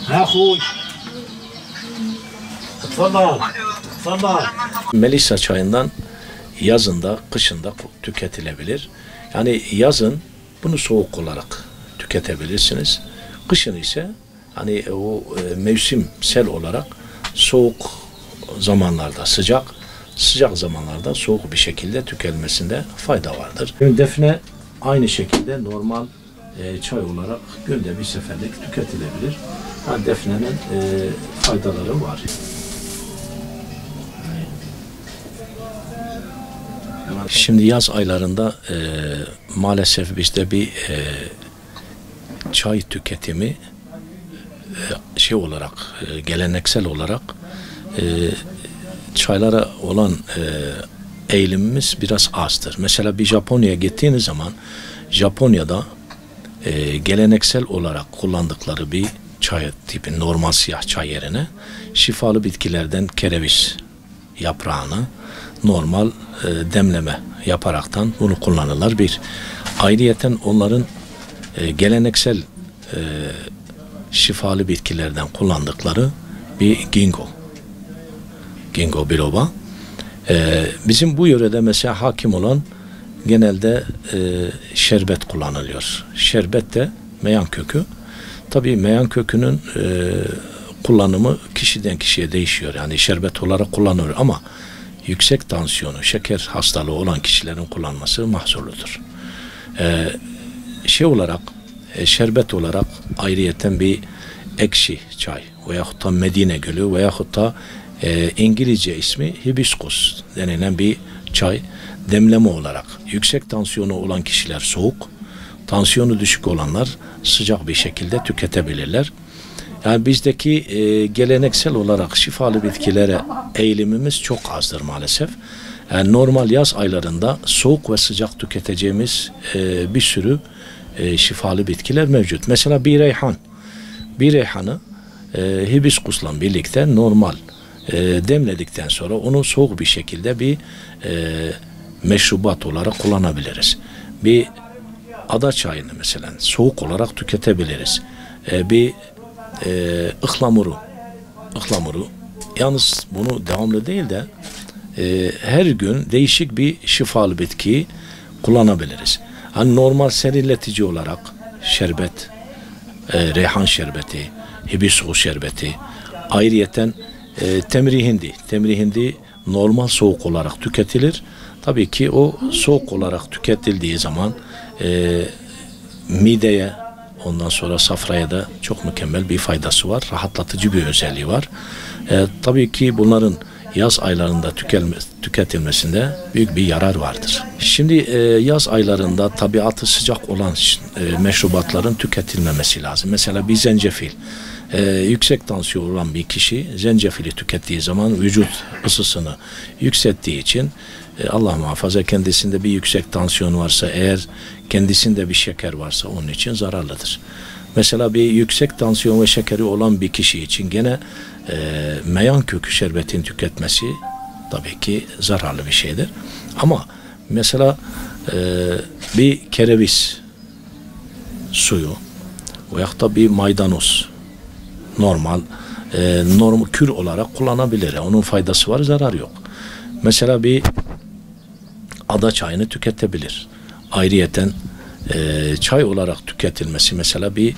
Ha huy. Tfadal. Tfadal. Melisa çayından yazında, kışında tüketilebilir. Yani yazın bunu soğuk olarak tüketebilirsiniz. Kışın ise hani o mevsimsel olarak soğuk zamanlarda sıcak zamanlarda soğuk bir şekilde tüketilmesinde fayda vardır. Defne aynı şekilde normal çay olarak günde bir seferlik tüketilebilir. Yani defnenin faydaları var. Şimdi yaz aylarında maalesef bizde bir çay tüketimi olarak geleneksel olarak çaylara olan eğilimimiz biraz azdır. Mesela bir Japonya'ya gittiğiniz zaman Japonya'da geleneksel olarak kullandıkları bir çay tipi normal siyah çay yerine şifalı bitkilerden kereviz yaprağını normal demleme yaparaktan bunu kullanırlar. Bir ayrıyeten onların geleneksel şifalı bitkilerden kullandıkları bir ginkgo biloba. Bizim bu yörede mesela hakim olan genelde şerbet kullanılıyor. Şerbet de meyan kökü. Tabii meyan kökünün kullanımı kişiden kişiye değişiyor. Yani şerbet olarak kullanılıyor ama yüksek tansiyonu, şeker hastalığı olan kişilerin kullanması mahzurludur. Şerbet olarak ayrıyeten bir ekşi çay veyahut da Medine gülü veyahut da İngilizce ismi hibiskus denilen bir çay demleme olarak yüksek tansiyonu olan kişiler soğuk, tansiyonu düşük olanlar sıcak bir şekilde tüketebilirler. Yani bizdeki geleneksel olarak şifalı bitkilere eğilimimiz çok azdır maalesef. Yani normal yaz aylarında soğuk ve sıcak tüketeceğimiz bir sürü şifalı bitkiler mevcut. Mesela bir reyhanı hibiskusla birlikte normal demledikten sonra onu soğuk bir şekilde bir meşrubat olarak kullanabiliriz. Bir ada çayını mesela soğuk olarak tüketebiliriz. Bir ıhlamuru yalnız bunu devamlı değil de her gün değişik bir şifalı bitkiyi kullanabiliriz. Hani normal serinletici olarak şerbet, reyhan şerbeti, hibiskus şerbeti, ayrıyeten temri hindi normal soğuk olarak tüketilir. Tabii ki o soğuk olarak tüketildiği zaman mideye, ondan sonra safraya da çok mükemmel bir faydası var. Rahatlatıcı bir özelliği var. Tabii ki bunların yaz aylarında tüketilmesinde büyük bir yarar vardır. Şimdi yaz aylarında tabiatı sıcak olan meşrubatların tüketilmemesi lazım. Mesela bir zencefil. Yüksek tansiyon olan bir kişi zencefili tükettiği zaman vücut ısısını yükselttiği için Allah muhafaza kendisinde bir yüksek tansiyon varsa, eğer kendisinde bir şeker varsa onun için zararlıdır. Mesela bir yüksek tansiyon ve şekeri olan bir kişi için gene meyan kökü şerbetin tüketmesi tabii ki zararlı bir şeydir. Ama mesela bir kereviz suyu veyahut da bir maydanoz normal kür olarak kullanabilir. Onun faydası var, zarar yok. Mesela bir ada çayını tüketebilir. Ayrıyeten çay olarak tüketilmesi mesela bir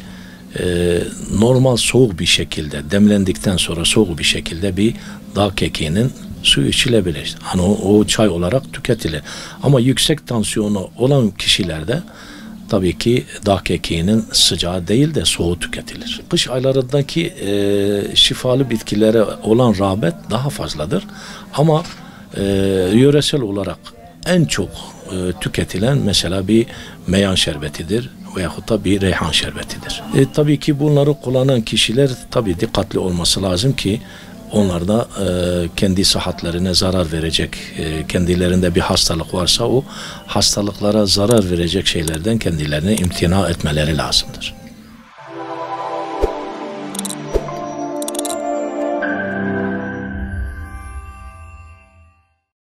normal soğuk bir şekilde demlendikten sonra soğuk bir şekilde bir dağ kekiğinin suyu içilebilir. Hani o çay olarak tüketilir. Ama yüksek tansiyonu olan kişilerde tabii ki dağ kekiğinin sıcağı değil de soğuğu tüketilir. Kış aylarındaki şifalı bitkilere olan rağbet daha fazladır. Ama yöresel olarak en çok tüketilen mesela bir meyan şerbetidir veyahut da bir reyhan şerbetidir. Tabii ki bunları kullanan kişiler tabii dikkatli olması lazım ki onlar da kendi sıhhatlerine zarar verecek, kendilerinde bir hastalık varsa o hastalıklara zarar verecek şeylerden kendilerine imtina etmeleri lazımdır.